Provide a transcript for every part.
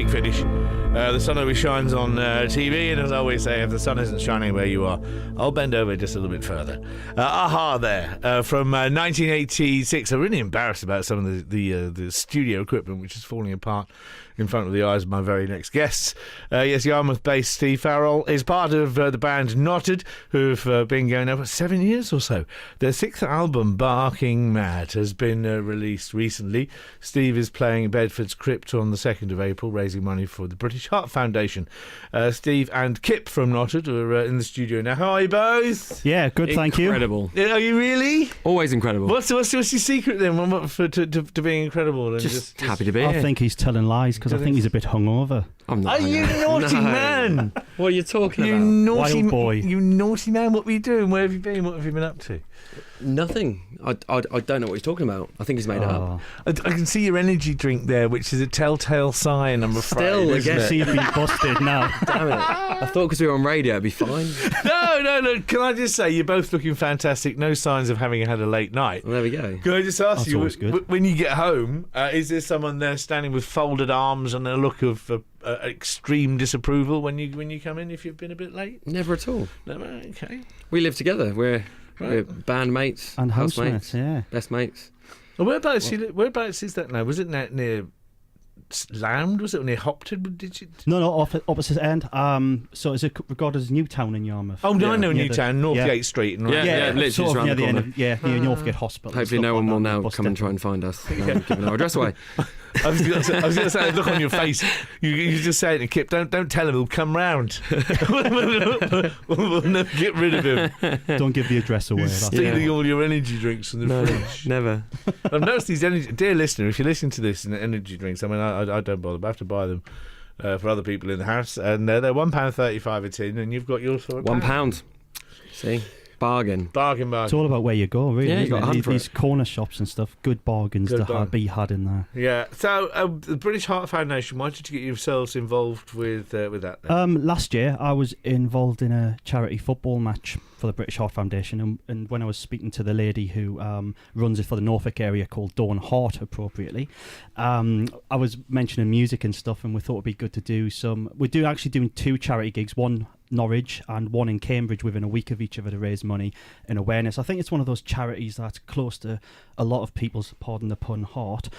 big finish. The sun always shines on TV, and as I always say, if the sun isn't shining where you are, I'll bend over just a little bit further. Aha there, from 1986. I'm really embarrassed about some of the studio equipment, which is falling apart in front of the eyes of my very next guests. Yes, Yarmouth-based Steve Farrell is part of the band Knotted, who've been going over 7 years or so. Their 6th album, Barking Mad, has been released recently. Steve is playing Bedford's Crypt on the 2nd of April, raising money for the British Heart Foundation. Steve and Kip from Knotted are in the studio now. How are you both? Yeah, good, thank you. Incredible. Are you really? Always incredible. What's your secret then to being incredible? And just happy to be I here. think he's telling lies because I think he's a bit hungover. I'm not. Are you naughty man? What are you talking You about? naughty Wild boy. You naughty man. What were you doing? Where have you been? What have you been up to? Nothing. I don't know what he's talking about. I think he's made it up. I can see your energy drink there, which is a telltale sign, I'm afraid. Still, isn't again. it? See, you've been busted now. Damn it. I thought because we were on radio it'd be fine. No. Can I just say, you're both looking fantastic. No signs of having had a late night. Well, there we go. Can I just ask That's you, always good. when you get home, is there someone there standing with folded arms and a look of extreme disapproval when you come in if you've been a bit late? Never at all. No, okay. We live together. We're bandmates. And housemates, yeah. Best mates. Well, whereabouts is that now? Was it near Lound? Was it near Hopton? Did you? No, off at opposite end. So is it regarded as Newtown in Yarmouth? Oh, no, Yeah. I know Yeah, Newtown, Northgate Street. And Yeah, literally sort just of around near the the end corner. of, near Northgate Hospital. and Hopefully stuff no one like will that. now Bus come and depot. try and find us. Giving our address away. I was going to say, look on your face. You just say it to Kip. Don't tell him. He'll come round. We'll never get rid of him. Don't give the address away. He's That's stealing it. all your energy drinks from the No, fridge. never. I've noticed these dear listener, if you're listening to this and energy drinks, I mean, I don't bother. But I have to buy them for other people in the house, and they're £1.35 a tin, and you've got yours for £1. See? Bargain. Bargain. It's all about where you go, really. Yeah, you isn't got it? 100 for These corner shops and stuff, good bargains Good to bargain. be had in there. Yeah. So the British Heart Foundation. Why did you get yourselves involved with that? Then? Last year, I was involved in a charity football match for the British Heart Foundation, and when I was speaking to the lady who runs it for the Norfolk area, called Dawn Hart, appropriately, I was mentioning music and stuff, and we thought it'd be good to do some. We're actually doing 2 charity gigs, one Norwich and one in Cambridge, within a week of each other, to raise money and awareness. I think it's one of those charities that's close to a lot of people's, pardon the pun, heart,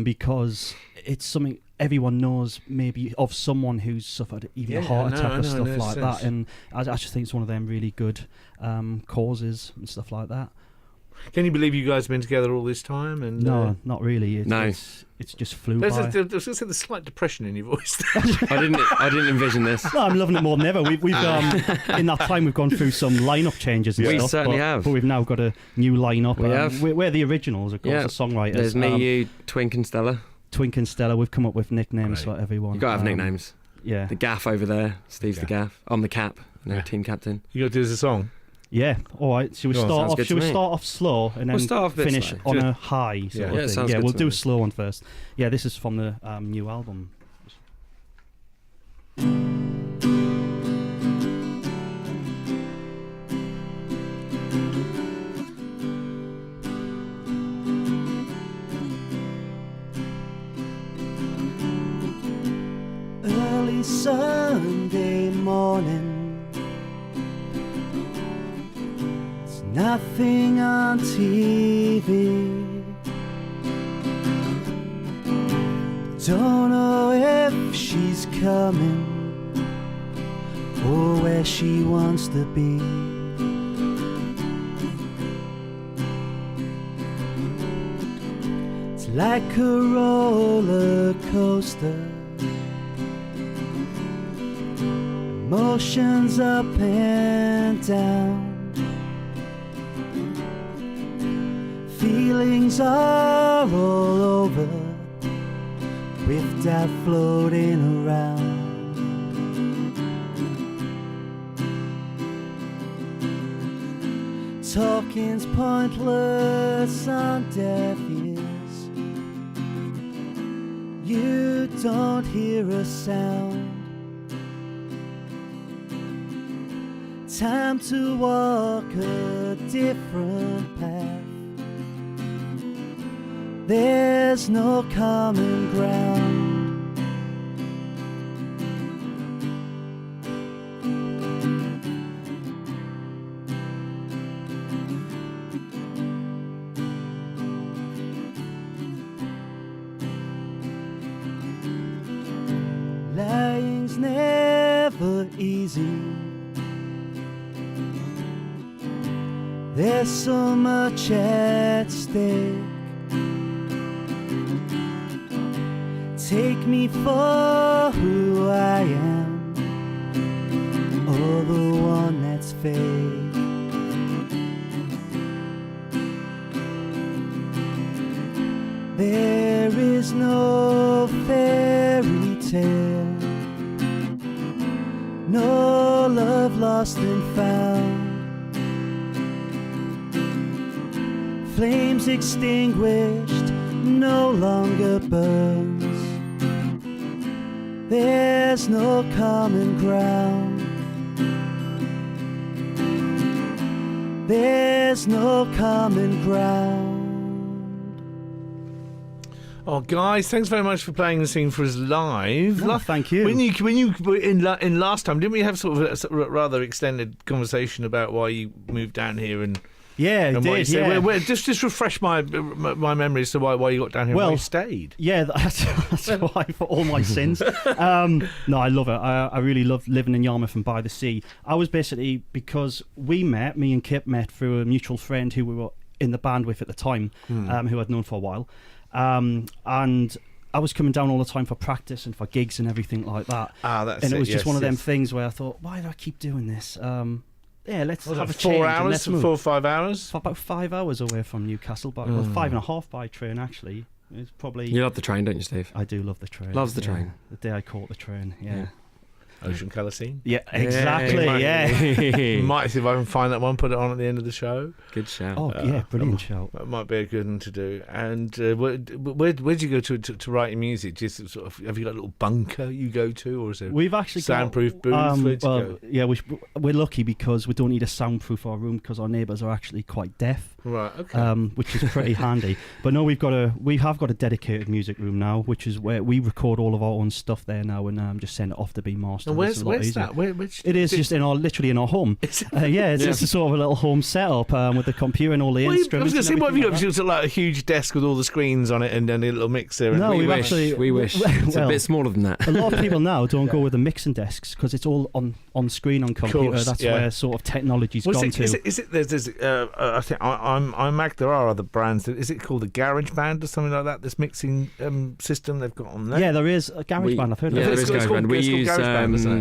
because it's something everyone knows maybe of someone who's suffered even a heart attack or stuff like that, and I just think it's one of them really good causes and stuff like that. Can you believe you guys have been together all this time? And No, not really. It's just flew by. there's going to say the slight depression in your voice. I didn't envision this. No, I'm loving it more than ever. We've in that time we've gone through some lineup changes and We stuff. certainly have. But we've now got a new lineup. We have. We're the originals, of course, Yeah. the songwriters. There's me, you, Twink and Stella. Twink and Stella. We've come up with nicknames Great. for everyone. You've got to have nicknames. Yeah. The Gaff over there. Steve's the Gaff. I'm the Cap. Team captain. You got to do as a song. Yeah. All right. Should we Go on, start sounds off? good Should to we me. start off slow and then We'll start off a bit finish slow. on a high? Sort Yeah, of it thing? sounds Yeah, good we'll to do me. a slow one first. Yeah, this is from the new album. Early Sunday morning, there's nothing on TV. Don't know if she's coming or where she wants to be. It's like a roller coaster, emotions up and down, feelings are all over, with doubt floating around. Talking's pointless on deaf ears. You don't hear a sound. Time to walk a different path. There's no common ground. easy. There's so much at stake. Take me for who I am, or the one that's fake. There is no fairy tale, no love lost and found, flames extinguished, no longer burns. There's no common ground. There's no common ground. Oh, guys, thanks very much for playing the scene for us live. No, thank you. When you were in last time, didn't we have sort of a rather extended conversation about why you moved down here and Yeah, it what you did. said? Yeah. Just refresh my memories to why you got down here and why you stayed. Yeah, that's why, for all my sins. No, I love it. I really love living in Yarmouth and by the sea. I was basically, because me and Kip met through a mutual friend who we were in the band with at the time, who I'd known for a while. And I was coming down all the time for practice and for gigs and everything like that. That's and it was just yes, one of them yes. things where I thought, why do I keep doing this? Yeah, let's Was have it a change. 4 and hours, let's move. 4 or 5 hours? For about 5 hours away from Newcastle, but well, 5.5 by train actually. It's probably. You love the train, don't you, Steve? I do love the train. Loves the train. The day I caught the train, yeah. Ocean colour scene. Yeah, exactly, You might see if I can find that one, put it on at the end of the show. Good shout. Oh, yeah, brilliant shout. That might be a good one to do. And where'd you go to write your music? Just sort of, have you got a little bunker you go to, or is it We've actually soundproof got, booth? Where'd you go? Yeah, we're lucky because we don't need a soundproof our room because our neighbours are actually quite deaf. Right, okay. Which is pretty handy. But no, we have got a dedicated music room now, which is where we record all of our own stuff there now, and just send it off to be mastered. And where's It's a lot easier. that? Which It is just literally in our home. Yeah, it's just a sort of a little home setup with the computer and all the I was instruments. going to say, what have you got? like It's like a huge desk with all the screens on it and a little mixer. No, and we've actually. We wish. It's a bit smaller than that. A lot of people now don't go with the mixing desks because it's all on screen on computer. Course, That's yeah. where sort of technology's gone to. Is it? There's I think I'm Mac. There are other brands. Is it called the Garage Band or something like that? This mixing system they've got on there. Yeah, there is a GarageBand. I've heard Yeah, of there it. is It's called GarageBand. We it's called use GarageBand, isn't it?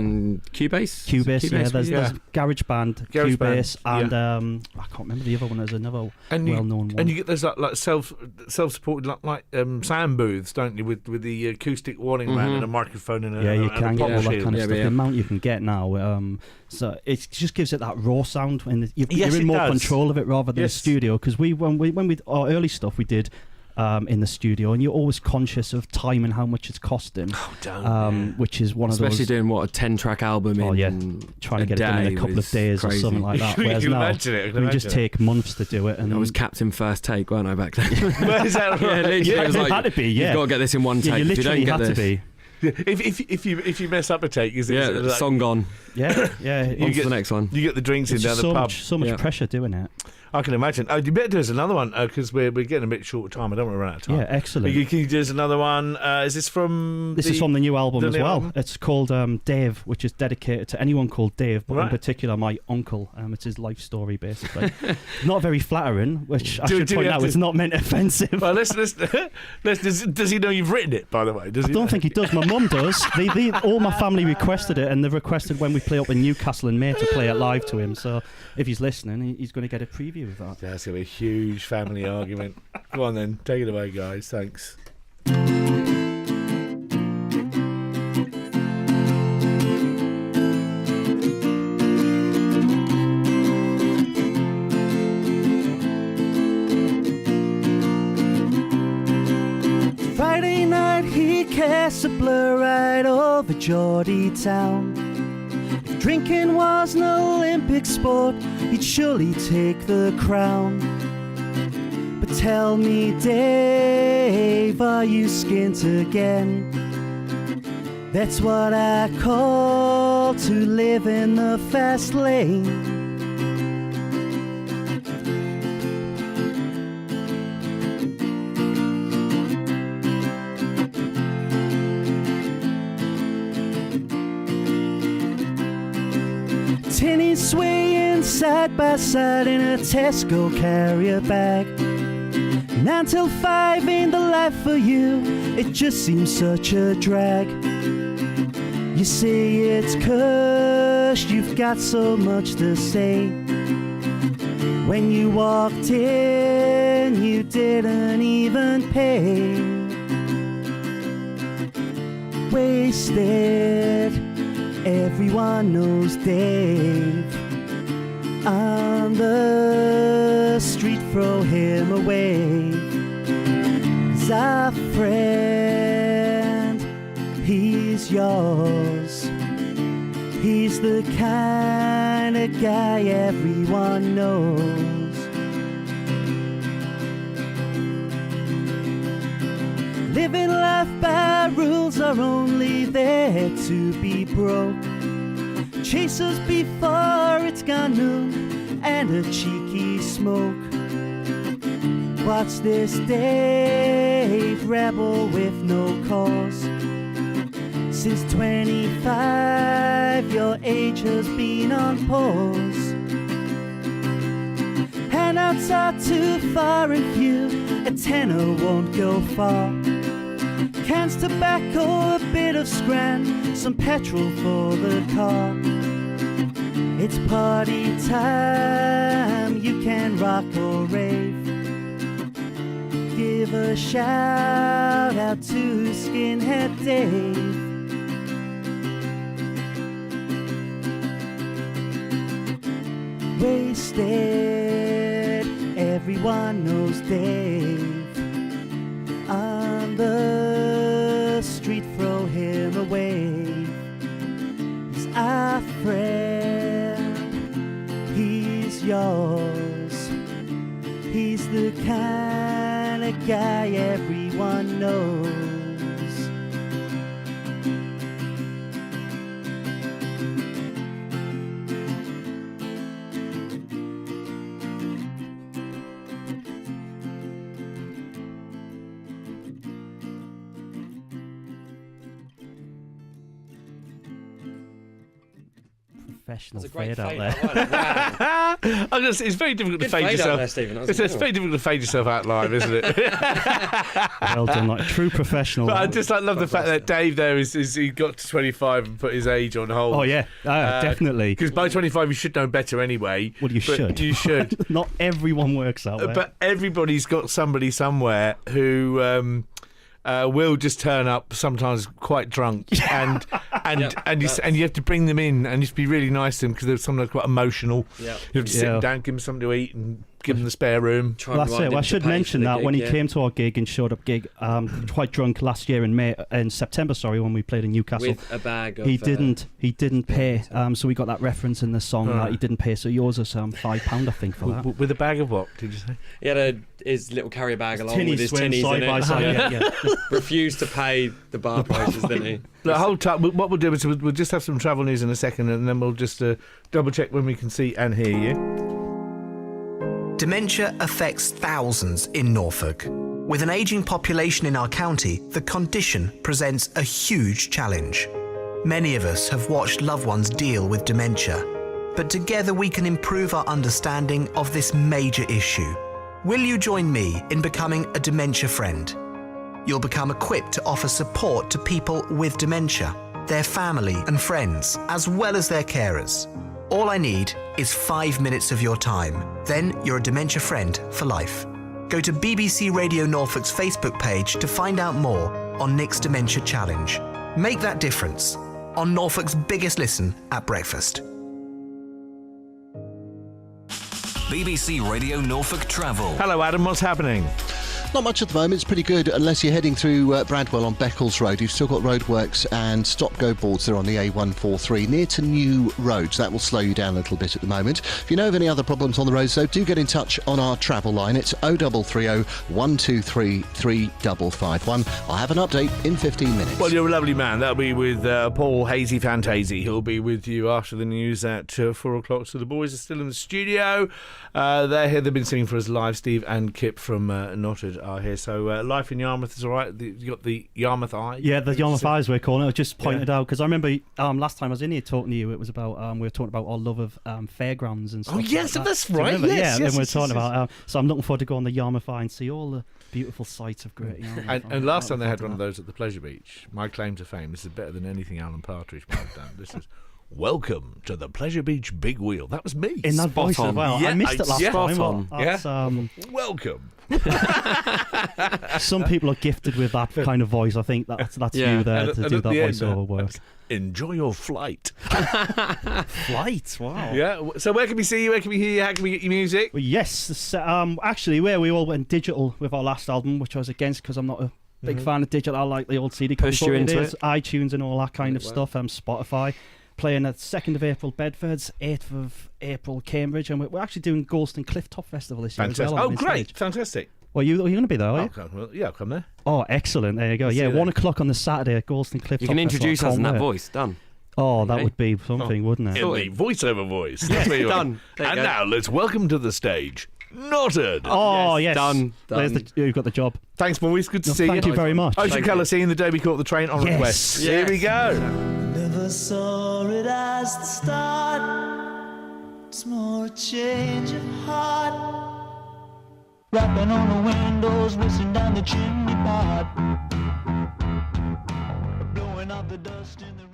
Cubase. Yeah, there's GarageBand, GarageBand, Cubase, and yeah. I can't remember the other one. There's another And well-known one. And you get those like self-supported like sound booths, don't you, with the acoustic warning man and a microphone and a yeah, you and can a get pop all that shield. kind of Yeah, stuff. yeah. The amount you can get now, so it just gives it that raw sound, and Yes, you're it in more does. control of it rather than Yes. the studio. Because when we our early stuff we did in the studio, and you're always conscious of time and how much it's costing. Oh, don't. Which is one Especially of those. doing what, a 10-track album Oh, in yeah. Trying to get it done in a couple of was days crazy. or something like that. You Whereas can now imagine it, I can we just imagine it. take months to do it. And I was Captain First Take, weren't I, back then? Well, is that Yeah, right? literally, Yeah, it was it like, had to be, yeah. You've got to get this in one yeah, take. you If you literally don't get had this, to be. If you mess up a take, is it? yeah, is it like, song gone. Yeah, yeah. On to get- the next one. You get the drinks It's in down just the pub. so much Yeah. pressure doing it. I can imagine. Oh, you better do us another one because we're getting a bit short of time. I don't want to run out of time. Yeah, excellent. Can you do us another one? Is this from? This is from the new album the as new well. album? It's called Dave, which is dedicated to anyone called Dave, but in Right. particular my uncle. It's his life story, basically. Not very flattering, which I Do- should do we point have out to- it's not meant offensive. Well, does he know you've written it? By the way, does I he? don't think he does. My mum does. All my family requested it, and they've requested when we play up in Newcastle in May to play it live to him. So if he's listening, he's going to get a preview of that. That's gonna be a huge family argument. Go on then, take it away, guys. Thanks. Friday night he casts a blur right over Geordie Town. If drinking was an Olympic sport, he'd surely take the crown. But tell me, Dave, are you skint again? That's what I call to live in the fast lane. Tinny's swaying side by side in a Tesco carrier bag. 9 till 5 ain't the life for you, it just seems such a drag. You say it's cursed, you've got so much to say. When you walked in, you didn't even pay. Wasted, everyone knows Dave. On the street, throw him away. 'Cause our friend, he's yours. He's the kind of guy everyone knows. Living life by rules are only there to be broke. Chase us before it's gone noon and a cheeky smoke. Watch this Dave rebel with no cause. Since 25, your age has been on pause. Handouts are too far and few, a tenner won't go far. Cans, tobacco, a bit of scran, some petrol for the car. It's party time, you can rock or rave. Give a shout out to Skinhead Dave. Wasted, everyone knows Dave. On the street, throw him away. He's our friend, he's yours. He's the kind of guy everyone knows. Professional That's a great fade out fade there. Wow. I'm gonna say, it's very difficult Good to fade fade out yourself. there, Stephen. That was It's incredible. very difficult to fade yourself out live, isn't it? Well done, like a true professional. But I just love the fact that Dave there is he got to 25 and put his age on hold. Oh yeah, definitely. Because by 25 you should know better anyway. Well, you but should. You should. Not everyone works that way. But everybody's got somebody somewhere who will just turn up sometimes quite drunk and you have to bring them in and just be really nice to them because they're sometimes quite emotional. Yeah. You have to sit Yeah. them down, give them something to eat and give them the spare room. Try Well, and that's wind it. Well, I into should pay for mention the that gig, when he yeah. came to our gig and showed up quite drunk last year in September, when we played in Newcastle. with a bag of He didn't pay, so we got that reference in the song Right. that he didn't pay. So he owes us £5, I think, for that. With a bag of what, did you say? He had his little carrier bag along with his swaying tinnies side in by it. side. Yeah. Refused to pay the bar prices, didn't he? Look, hold tight. What we'll do is we'll just have some travel news in a second and then we'll just double check when we can see and hear you. Dementia affects thousands in Norfolk. With an ageing population in our county, the condition presents a huge challenge. Many of us have watched loved ones deal with dementia, but together we can improve our understanding of this major issue. Will you join me in becoming a dementia friend? You'll become equipped to offer support to people with dementia, their family and friends, as well as their carers. All I need is 5 minutes of your time. Then you're a dementia friend for life. Go to BBC Radio Norfolk's Facebook page to find out more on Nick's Dementia Challenge. Make that difference on Norfolk's biggest listen at breakfast. BBC Radio Norfolk Travel. Hello, Adam. What's happening? Not much at the moment. It's pretty good unless you're heading through Bradwell on Beccles Road. You've still got roadworks and stop-go boards there on the A143 near to New Roads. That will slow you down a little bit at the moment. If you know of any other problems on the roads, though, do get in touch on our travel line. It's 0330 123 3551. I'll have an update in 15 minutes. Well, you're a lovely man. That'll be with Paul Hazy Fantasy. He'll be with you after the news at 4 o'clock. So the boys are still in the studio. They're here. They've been singing for us live, Steve and Kip from Knotted are here. So life in Yarmouth is all right. You got the Yarmouth Eye. Yeah, the Yarmouth Eyes we're calling it. I just pointed out because I remember last time I was in here talking to you, it was about we were talking about our love of fairgrounds and stuff. Oh yes, like that's that. right. Remember? Yes, yeah, yes, and we were yes, talking yes, about. So I'm looking forward to go on the Yarmouth Eye and see all the beautiful sights of Great Yarmouth. And last time they had one of those at the Pleasure Beach. My claim to fame. This is better than anything Alan Partridge might have done. This is. Welcome to the Pleasure Beach Big Wheel. That was me. In that voice as well. Yeah, I missed it last time. That's, Welcome. some people are gifted with that kind of voice. I think that's Yeah. you there And to at do the that end, voiceover work. Enjoy your flight. Flight, wow. Yeah. So where can we see you? Where can we hear you? How can we get your music? Well, yes, actually, where we all went digital with our last album, which I was against because I'm not a big fan of digital. I like the old CD. Pushed you into it. iTunes and all that kind of stuff. Spotify. Playing at 2nd of April Bedfords, 8th of April Cambridge, and we're actually doing Ghost and Cliff Top Festival this year as Fantastic. well. Oh, on great. stage. Fantastic. Well, are you going to be there, are you? I'll come there. Oh, excellent. There you go. See Yeah, you 1 there. o'clock on the Saturday at Ghost and Cliff You Top can Festival. introduce us in that Can't wait. voice. Done. Oh, that Okay. would be something, wouldn't it? In the voiceover voice. That's where you are. Done. There you And go. now let's welcome to the stage, Knotted. Oh, yes. Done. There's you've got the job. Thanks, boys. Good to No, see thank you very much. Ocean Thank Colour you. Scene, the day we caught the train on Yes. request. Yes. Here we go. Never saw it as the start. It's more a change of heart. Rapping on the windows, whistling down the chimney pot. Blowing out the dust in the